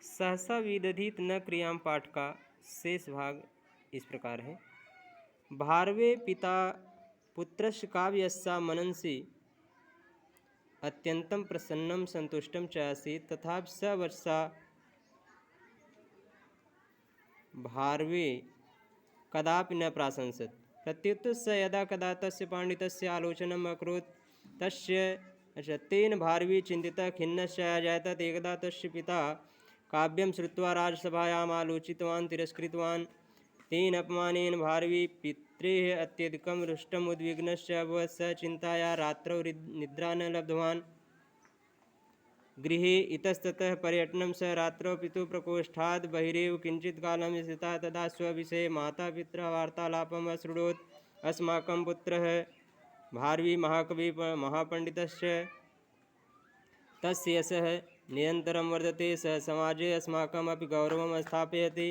सहसा विदधित न क्रियाम पाठ का शेष भाग इस प्रकार है। भारवे पिता पुत्रस्य काव्यस्या मनंसि अत्यंतम प्रसन्नम संतुष्टम च आसीत् तथापि स वर्षा भारवे कदापि न प्राशंसत्। प्रत्युत स यदा कदा तस्य पांडितस्य आलोचनम् अकरोत् तस्य तेन भारवी चिंतितः खिन्नश्च अजायत। एकदा तस्य पिता काव्यं श्रुत्वा राजसभायाम् आलोचितवान् तिरस्कृतवान्। तेन अपमानेन भारवी पित्रेः अत्यधिकं रुष्टम् उद्विग्नश्च अभवत्। स चिन्ताया रात्रौ निद्रा न लब्धवान्। गृहे इतस्ततः पर्यटनं स रात्रौ पितुः प्रकोष्ठात् बहिरेव किञ्चित् कालं स्थितः। तदा स्वविषये मातापितरः वार्तालापम् अशृणोत्। अस्माकं पुत्रः भारवी महाकवि महापण्डितश्च तस्य यशः निरन्तरं वर्धते। सः समाजे अस्माकम् अपि गौरवं स्थापयति।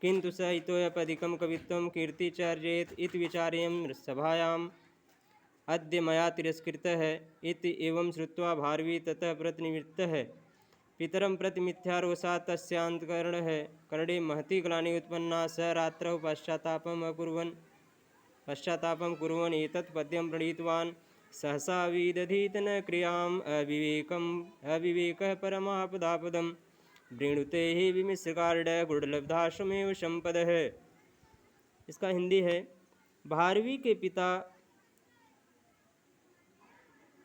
किन्तु स इतोऽप्यधिकं कवित्वं कीर्ति च अर्जयेत् इति विचार्यं सभायाम् अद्य मया तिरस्कृतः इति। एवं श्रुत्वा भारवी ततः प्रतिनिवृत्तः। पितरं प्रति मिथ्यारोषात् तस्यान्तःकरणे महती ग्लानिः उत्पन्ना। स रात्रौ पश्चात्तापं कुर्वन् एतत् पद्यं प्रणीतवान्। सहसा विदधीत न क्रियाम् अविवेकः परमापदापदं वृणुते हि विमिश्रकार्ड गुणलब्धाश्रमेव संपदः। इसका हिंदी है। भारवी के पिता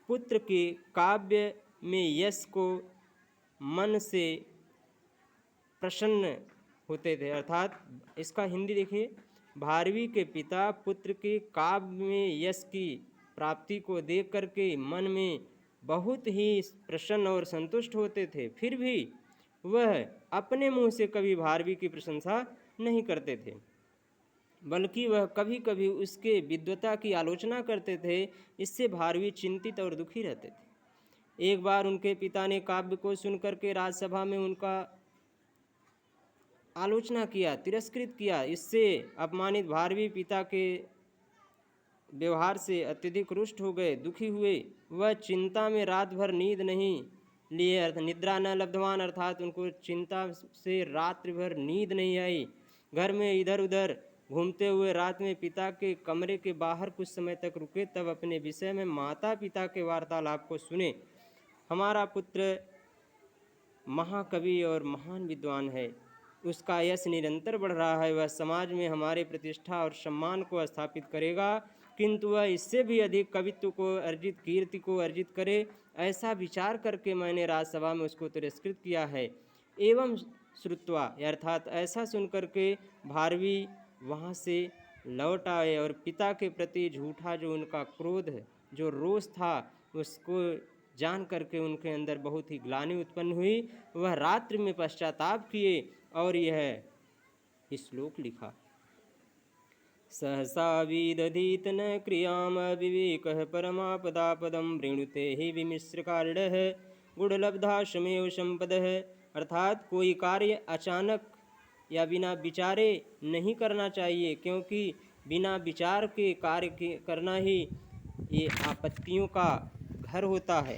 पुत्र के काव्य में यश को मन से प्रसन्न होते थे। अर्थात इसका हिंदी देखिए, भारवी के पिता पुत्र के काव्य में यश की प्राप्ति को देख करके मन में बहुत ही प्रसन्न और संतुष्ट होते थे। फिर भी वह अपने मुंह से कभी भारवी की प्रशंसा नहीं करते थे, बल्कि वह कभी कभी उसके विद्वता की आलोचना करते थे। इससे भारवी चिंतित और दुखी रहते थे। एक बार उनके पिता ने काव्य को सुनकर के राजसभा में उनका आलोचना किया, तिरस्कृत किया। इससे अपमानित भारवी पिता के व्यवहार से अत्यधिक रुष्ट हो गए, दुखी हुए। वह चिंता में रात भर नींद नहीं लिए, निद्रा न लब्धवान, अर्थात उनको चिंता से रात्रि भर नींद नहीं आई। घर में इधर उधर घूमते हुए रात में पिता के कमरे के बाहर कुछ समय तक रुके, तब अपने विषय में माता पिता के वार्तालाप को सुने। हमारा पुत्र महाकवि और महान विद्वान है, उसका यश निरंतर बढ़ रहा है, वह समाज में हमारे प्रतिष्ठा और सम्मान को स्थापित करेगा, किंतु वह इससे भी अधिक कवित्व को अर्जित, कीर्ति को अर्जित करे, ऐसा विचार करके मैंने राजसभा में उसको तिरस्कृत किया है। एवं श्रुत्वा, अर्थात ऐसा सुनकर के भारवी वहाँ से लौट आए और पिता के प्रति झूठा जो उनका क्रोध है, जो रोष था, उसको जान करके उनके अंदर बहुत ही ग्लानि उत्पन्न हुई। वह रात्रि में पश्चाताप किए और यह श्लोक लिखा। सहसा विदधीत न क्रियाम अविवेकः परमापदापदं वृणुते हि विमिश्रकार्डः गुणलब्धाश्रमेव संपदः। अर्थात कोई कार्य अचानक या बिना विचारे नहीं करना चाहिए, क्योंकि बिना विचार के कार्य करना ही ये आपत्तियों का घर होता है।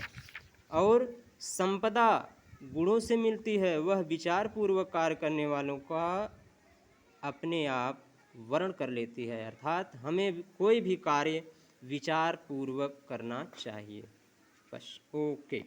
और संपदा गुणों से मिलती है, वह विचार पूर्वक कार्य करने वालों का अपने आप वर्ण कर लेती है। अर्थात हमें कोई भी कार्य विचार पूर्वक करना चाहिए। बस, ओके।